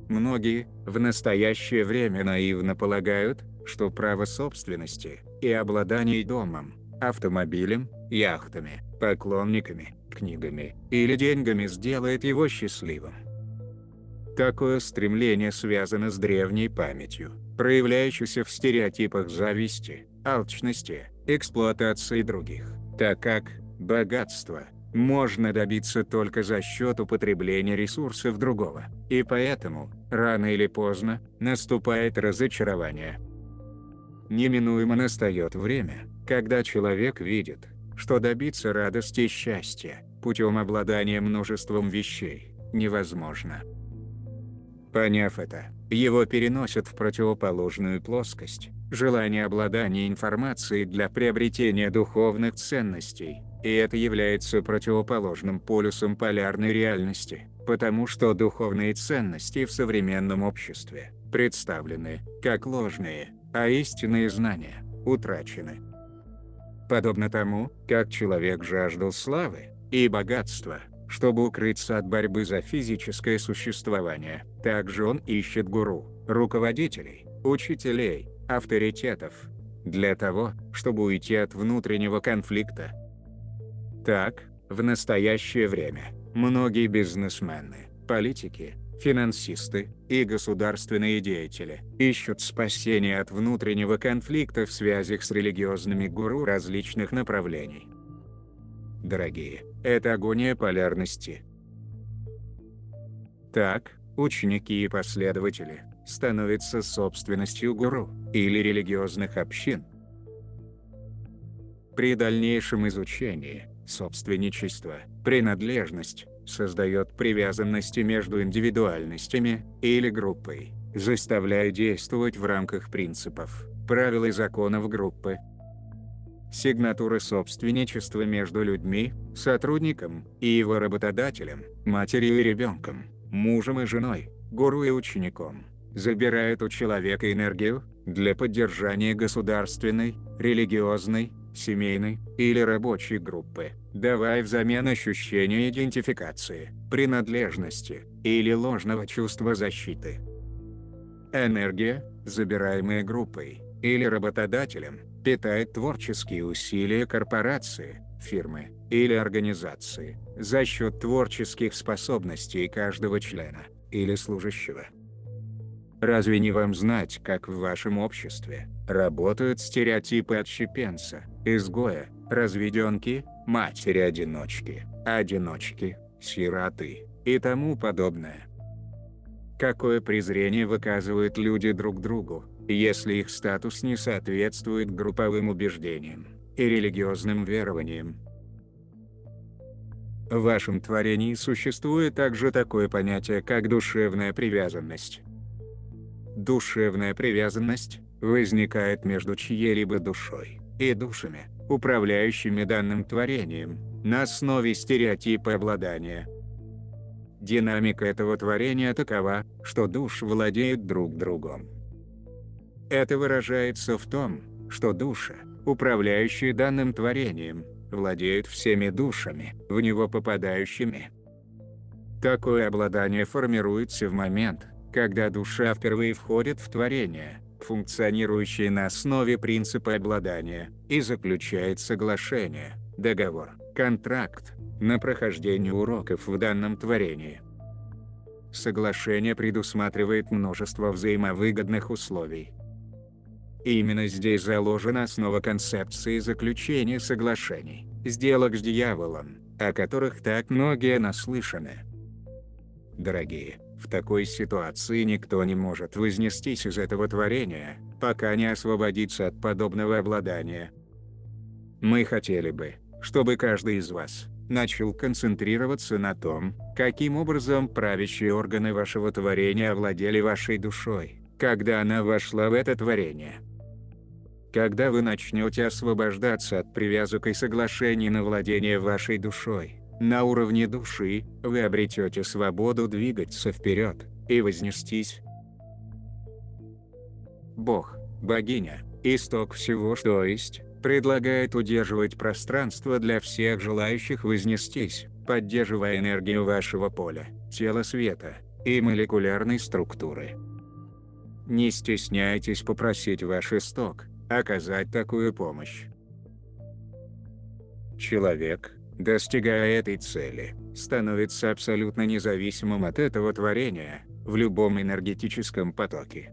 Многие в настоящее время наивно полагают, что право собственности и обладание домом, автомобилем, яхтами, поклонниками, книгами или деньгами сделает его счастливым. Такое стремление связано с древней памятью, проявляющейся в стереотипах зависти, алчности, эксплуатации других, так как богатство можно добиться только за счет употребления ресурсов другого, и поэтому, рано или поздно, наступает разочарование. Неминуемо настает время, когда человек видит, что добиться радости и счастья путем обладания множеством вещей невозможно. Поняв это, его переносят в противоположную плоскость – желание обладания информацией для приобретения духовных ценностей, и это является противоположным полюсом полярной реальности, потому что духовные ценности в современном обществе представлены как ложные, а истинные знания утрачены. Подобно тому, как человек жаждал славы и богатства, чтобы укрыться от борьбы за физическое существование, также он ищет гуру, руководителей, учителей, авторитетов, для того, чтобы уйти от внутреннего конфликта. Так, в настоящее время, многие бизнесмены, политики, финансисты и государственные деятели ищут спасения от внутреннего конфликта в связях с религиозными гуру различных направлений. Дорогие, это агония полярности. Так, ученики и последователи становятся собственностью гуру или религиозных общин. При дальнейшем изучении, собственничество, принадлежность создает привязанности между индивидуальностями или группой, заставляя действовать в рамках принципов, правил и законов группы. Сигнатуры собственничества между людьми, сотрудником и его работодателем, матерью и ребенком, мужем и женой, гуру и учеником, забирают у человека энергию для поддержания государственной, религиозной, семейной или рабочей группы, давая взамен ощущение идентификации, принадлежности или ложного чувства защиты. Энергия, забираемая группой или работодателем, питает творческие усилия корпорации, фирмы или организации за счет творческих способностей каждого члена или служащего. Разве не вам знать, как в вашем обществе работают стереотипы отщепенца, изгоя, разведенки, матери-одиночки, одиночки, сироты и тому подобное? Какое презрение выказывают люди друг другу, если их статус не соответствует групповым убеждениям и религиозным верованиям? В вашем творении существует также такое понятие, как душевная привязанность. Душевная привязанность возникает между чьей-либо душой и душами, управляющими данным творением, на основе стереотипа обладания. Динамика этого творения такова, что души владеют друг другом. Это выражается в том, что души, управляющие данным творением, владеют всеми душами, в него попадающими. Такое обладание формируется в момент, когда душа впервые входит в творение, функционирующее на основе принципа обладания, и заключает соглашение, договор, контракт на прохождение уроков в данном творении. Соглашение предусматривает множество взаимовыгодных условий. И именно здесь заложена основа концепции заключения соглашений, сделок с дьяволом, о которых так многие наслышаны. Дорогие, в такой ситуации никто не может вознестись из этого творения, пока не освободится от подобного обладания. Мы хотели бы, чтобы каждый из вас начал концентрироваться на том, каким образом правящие органы вашего творения овладели вашей душой, когда она вошла в это творение. Когда вы начнете освобождаться от привязок и соглашений на владение вашей душой, на уровне души, вы обретете свободу двигаться вперед и вознестись. Бог, богиня, исток всего, что есть, предлагает удерживать пространство для всех желающих вознестись, поддерживая энергию вашего поля, тела света и молекулярной структуры. Не стесняйтесь попросить ваш исток оказать такую помощь. Человек, достигая этой цели, становится абсолютно независимым от этого творения в любом энергетическом потоке.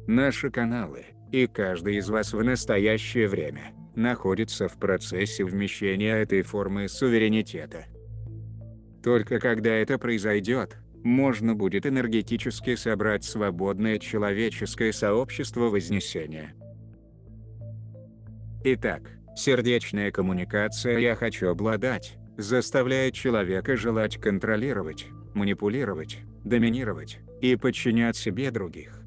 Наши каналы и каждый из вас в настоящее время находится в процессе вмещения этой формы суверенитета. Только когда это произойдет, можно будет энергетически собрать свободное человеческое сообщество вознесения. Итак, сердечная коммуникация «я хочу обладать» заставляет человека желать контролировать, манипулировать, доминировать и подчинять себе других.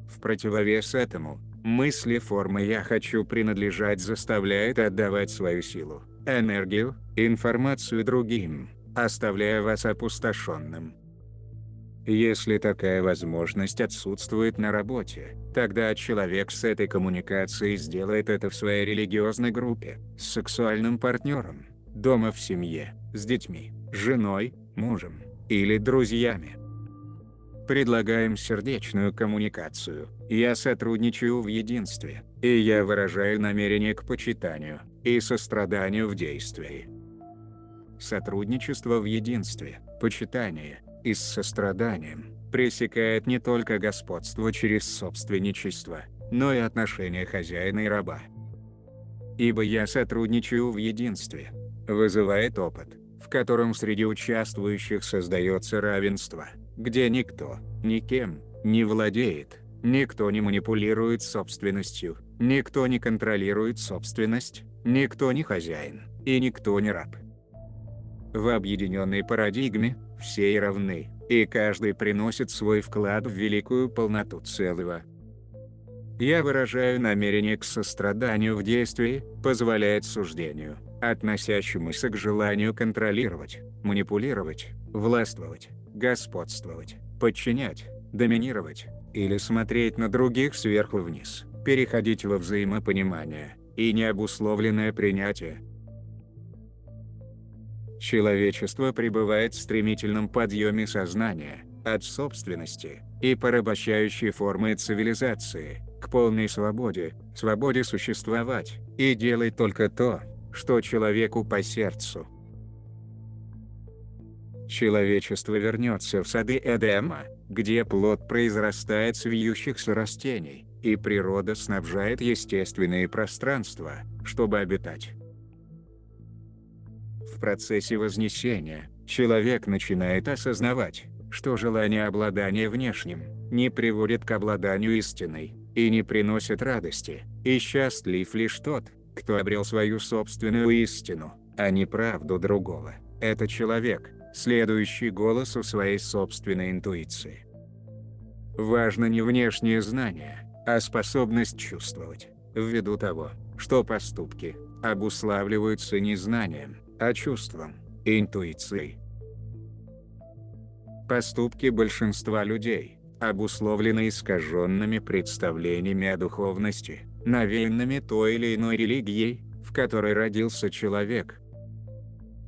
В противовес этому, мысли формы «я хочу принадлежать» заставляет отдавать свою силу, энергию, информацию другим, оставляя вас опустошенным. Если такая возможность отсутствует на работе, тогда человек с этой коммуникацией сделает это в своей религиозной группе, с сексуальным партнером, дома в семье, с детьми, женой, мужем или друзьями. Предлагаем сердечную коммуникацию. Я сотрудничаю в единстве, и я выражаю намерение к почитанию и состраданию в действии. Сотрудничество в единстве, почитание и с состраданием пресекает не только господство через собственничество, но и отношения хозяина и раба. Ибо я сотрудничаю в единстве вызывает опыт, в котором среди участвующих создается равенство, где никто, никем, не владеет, никто не манипулирует собственностью, никто не контролирует собственность, никто не хозяин, и никто не раб. В объединенной парадигме все равны, и каждый приносит свой вклад в великую полноту целого. Я выражаю намерение к состраданию в действии, позволяет суждению, относящемуся к желанию контролировать, манипулировать, властвовать, господствовать, подчинять, доминировать, или смотреть на других сверху вниз, переходить во взаимопонимание и необусловленное принятие. Человечество пребывает в стремительном подъеме сознания, от собственности и порабощающей формы цивилизации, к полной свободе, свободе существовать и делать только то, что человеку по сердцу. Человечество вернется в сады Эдема, где плод произрастает с вьющихся растений, и природа снабжает естественные пространства, чтобы обитать. В процессе вознесения, человек начинает осознавать, что желание обладания внешним не приводит к обладанию истиной, и не приносит радости, и счастлив лишь тот, кто обрел свою собственную истину, а не правду другого. Это человек, следующий голосу своей собственной интуиции. Важно не внешнее знание, а способность чувствовать, ввиду того, что поступки обуславливаются не знанием, а чувством, интуицией. Поступки большинства людей обусловлены искаженными представлениями о духовности, навеянными той или иной религией, в которой родился человек.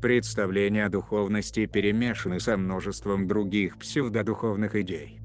Представления о духовности перемешаны со множеством других псевдодуховных идей.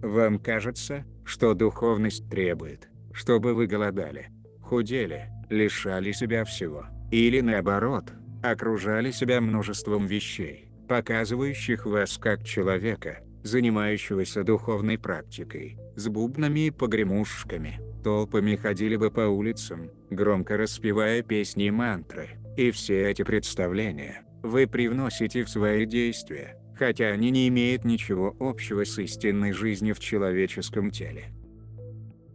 Вам кажется, что духовность требует, чтобы вы голодали, худели, лишали себя всего, или наоборот, окружали себя множеством вещей, показывающих вас как человека, занимающегося духовной практикой, с бубнами и погремушками, толпами ходили бы по улицам, громко распевая песни и мантры, и все эти представления вы привносите в свои действия, хотя они не имеют ничего общего с истинной жизнью в человеческом теле.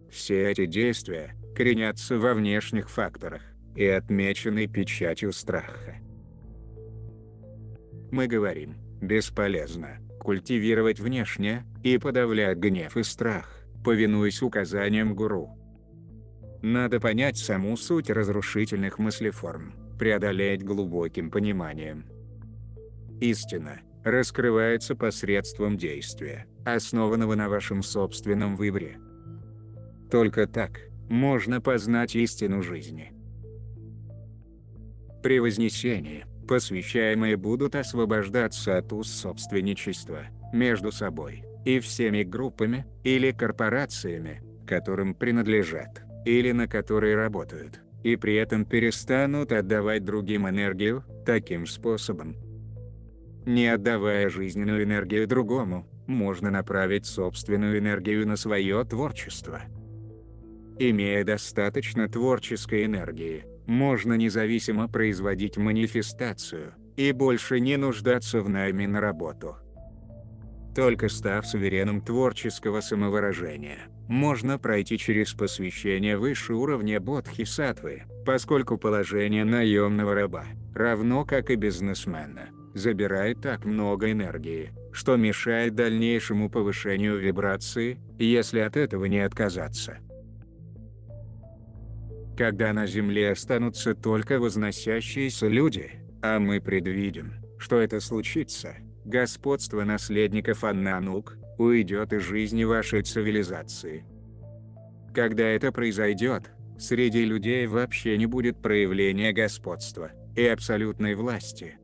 Все эти действия коренятся во внешних факторах и отмечены печатью страха. Мы говорим, бесполезно культивировать внешнее и подавлять гнев и страх, повинуясь указаниям гуру. Надо понять саму суть разрушительных мыслеформ, преодолеть глубоким пониманием. Истина раскрывается посредством действия, основанного на вашем собственном выборе. Только так можно познать истину жизни. При вознесении посвящаемые будут освобождаться от уз собственничества между собой и всеми группами или корпорациями, которым принадлежат, или на которые работают, и при этом перестанут отдавать другим энергию таким способом. Не отдавая жизненную энергию другому, можно направить собственную энергию на свое творчество. Имея достаточно творческой энергии, можно независимо производить манифестацию и больше не нуждаться в найме на работу. Только став сувереном творческого самовыражения, можно пройти через посвящение выше уровня бодхисаттвы, поскольку положение наемного раба равно как и бизнесмена, забирает так много энергии, что мешает дальнейшему повышению вибрации, если от этого не отказаться. Когда на Земле останутся только возносящиеся люди, а мы предвидим, что это случится, господство наследников Аннанук уйдет из жизни вашей цивилизации. Когда это произойдет, среди людей вообще не будет проявления господства и абсолютной власти.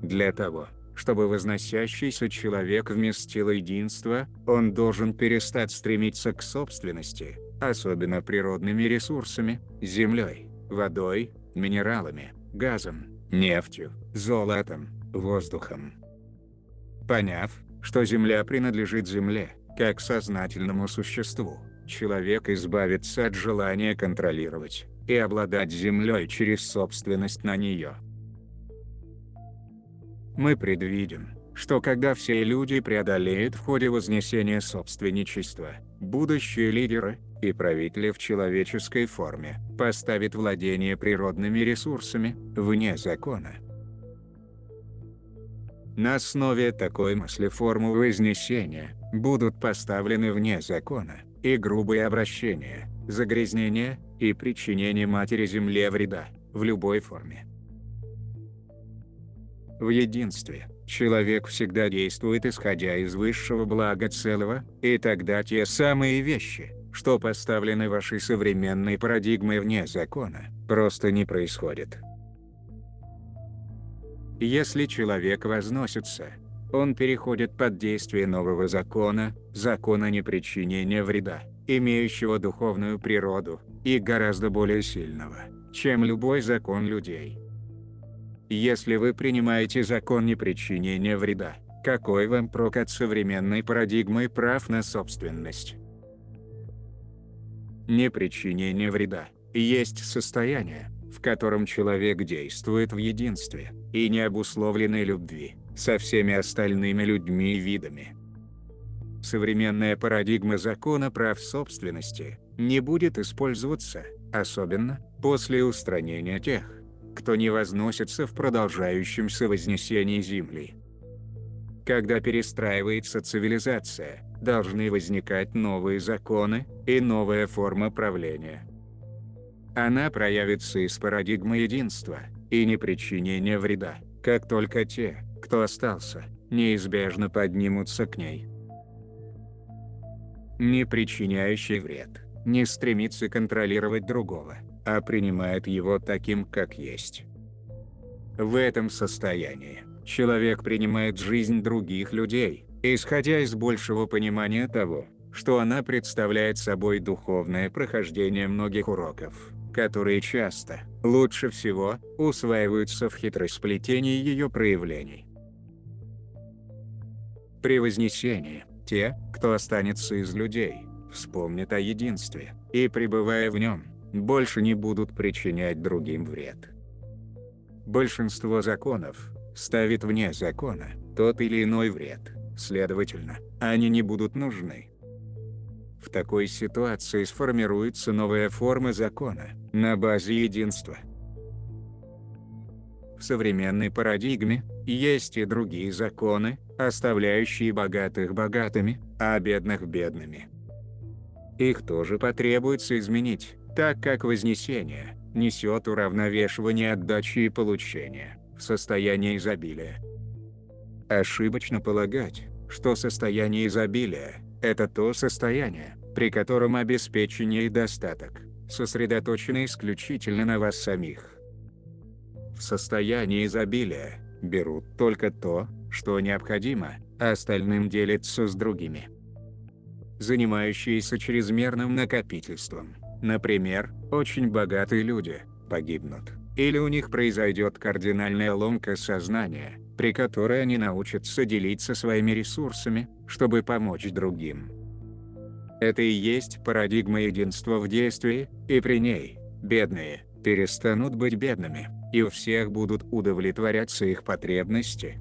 Для того, чтобы возносящийся человек вместил единство, он должен перестать стремиться к собственности, особенно природными ресурсами, землей, водой, минералами, газом, нефтью, золотом, воздухом. Поняв, что Земля принадлежит Земле, как сознательному существу, человек избавится от желания контролировать и обладать Землей через собственность на нее. Мы предвидим, что когда все люди преодолеют в ходе вознесения собственничества, будущие лидеры и правители в человеческой форме поставят владение природными ресурсами вне закона. На основе такой мыслеформы вознесения будут поставлены вне закона и грубые обращения, загрязнения и причинение Матери Земле вреда в любой форме. В единстве человек всегда действует исходя из высшего блага целого, и тогда те самые вещи, что поставлены вашей современной парадигмой вне закона, просто не происходят. Если человек возносится, он переходит под действие нового закона, закона непричинения вреда, имеющего духовную природу, и гораздо более сильного, чем любой закон людей. Если вы принимаете закон непричинения вреда, какой вам прок от современной парадигмы прав на собственность? Непричинение вреда есть состояние, в котором человек действует в единстве и необусловленной любви со всеми остальными людьми и видами. Современная парадигма закона прав собственности не будет использоваться, особенно после устранения тех, кто не возносится в продолжающемся вознесении Земли. Когда перестраивается цивилизация, должны возникать новые законы и новая форма правления. Она проявится из парадигмы единства и непричинения вреда, как только те, кто остался, неизбежно поднимутся к ней. Не причиняющий вред не стремится контролировать другого, а принимает его таким, как есть. В этом состоянии человек принимает жизнь других людей, исходя из большего понимания того, что она представляет собой духовное прохождение многих уроков, которые часто, лучше всего, усваиваются в хитросплетении ее проявлений. При вознесении, те, кто останется из людей, вспомнят о единстве, и, пребывая в нем, больше не будут причинять другим вред. Большинство законов ставит вне закона тот или иной вред, следовательно, они не будут нужны. В такой ситуации сформируется новая форма закона на базе единства. В современной парадигме есть и другие законы, оставляющие богатых богатыми, а бедных бедными. Их тоже потребуется изменить, так как вознесение несет уравновешивание отдачи и получения в состоянии изобилия. Ошибочно полагать, что состояние изобилия – это то состояние, при котором обеспечение и достаток сосредоточены исключительно на вас самих. В состоянии изобилия берут только то, что необходимо, а остальным делятся с другими. Занимающиеся чрезмерным накопительством, например, очень богатые люди, погибнут, или у них произойдет кардинальная ломка сознания, при которой они научатся делиться своими ресурсами, чтобы помочь другим. Это и есть парадигма единства в действии, и при ней бедные перестанут быть бедными, и у всех будут удовлетворяться их потребности.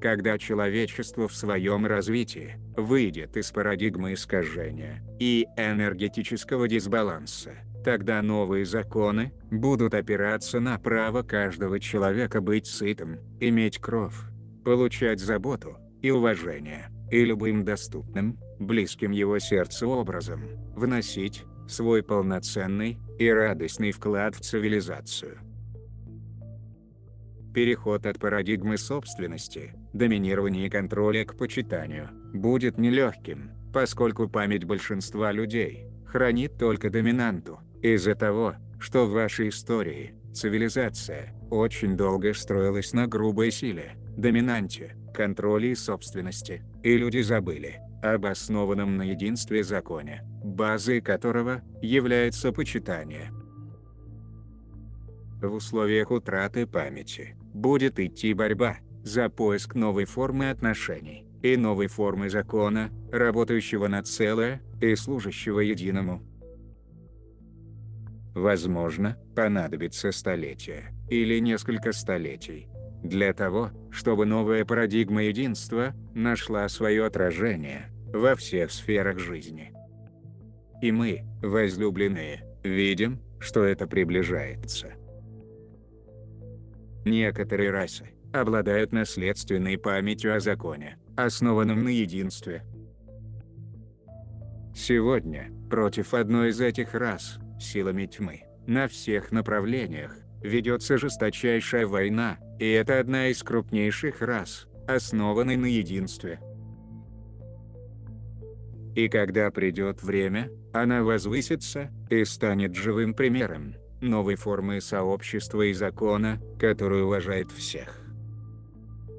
Когда человечество в своем развитии выйдет из парадигмы искажения и энергетического дисбаланса, Тогда новые законы будут опираться на право каждого человека быть сытым, иметь кров, получать заботу и уважение, и любым доступным, близким его сердцу образом, вносить свой полноценный и радостный вклад в цивилизацию. Переход от парадигмы собственности, доминирования и контроля к почитанию будет нелегким, поскольку память большинства людей хранит только доминанту, из-за того, что в вашей истории цивилизация очень долго строилась на грубой силе, доминанте, контроле и собственности, и люди забыли об основанном на единстве законе, базой которого является почитание. В условиях утраты памяти будет идти борьба за поиск новой формы отношений и новой формы закона, работающего на целое и служащего единому. Возможно, понадобится столетие или несколько столетий для того, чтобы новая парадигма единства нашла свое отражение во всех сферах жизни. И мы, возлюбленные, видим, что это приближается. Некоторые расы обладают наследственной памятью о законе, основанном на единстве. Сегодня, против одной из этих рас, силами тьмы, на всех направлениях, ведется жесточайшая война, и это одна из крупнейших рас, основанной на единстве. И когда придет время, она возвысится и станет живым примером новой формы сообщества и закона, который уважает всех.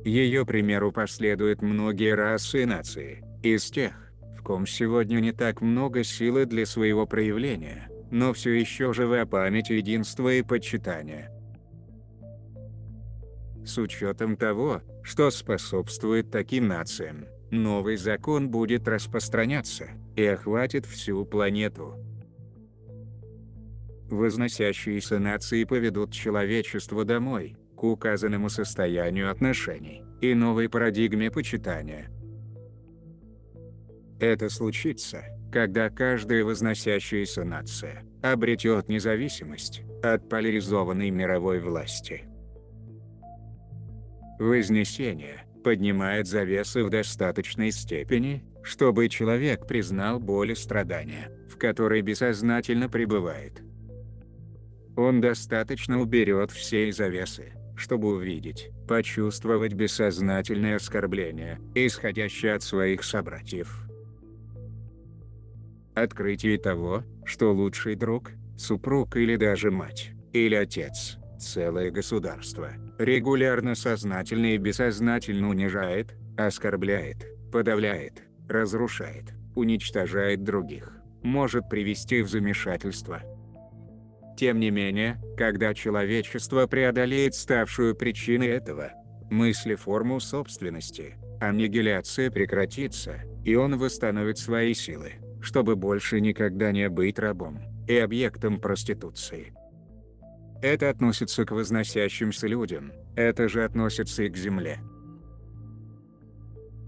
Ее примеру последуют многие расы и нации, из тех, в ком сегодня не так много силы для своего проявления, но все еще жива память единства и почитания. С учетом того, что способствует таким нациям, новый закон будет распространяться и охватит всю планету. Возносящиеся нации поведут человечество домой, к указанному состоянию отношений и новой парадигме почитания. Это случится, когда каждая возносящаяся нация обретет независимость от поляризованной мировой власти. Вознесение поднимает завесы в достаточной степени, чтобы человек признал боль и страдания, в которой бессознательно пребывает. Он достаточно уберет все завесы, чтобы увидеть, почувствовать бессознательное оскорбление, исходящее от своих собратьев. Открытие того, что лучший друг, супруг или даже мать, или отец, целое государство, регулярно сознательно и бессознательно унижает, оскорбляет, подавляет, разрушает, уничтожает других, может привести в замешательство. Тем не менее, когда человечество преодолеет ставшую причиной этого, мысли форму собственности, аннигиляция прекратится, и он восстановит свои силы, чтобы больше никогда не быть рабом и объектом проституции. Это относится к возносящимся людям, это же относится и к земле.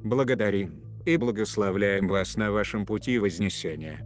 Благодарим и благословляем вас на вашем пути вознесения.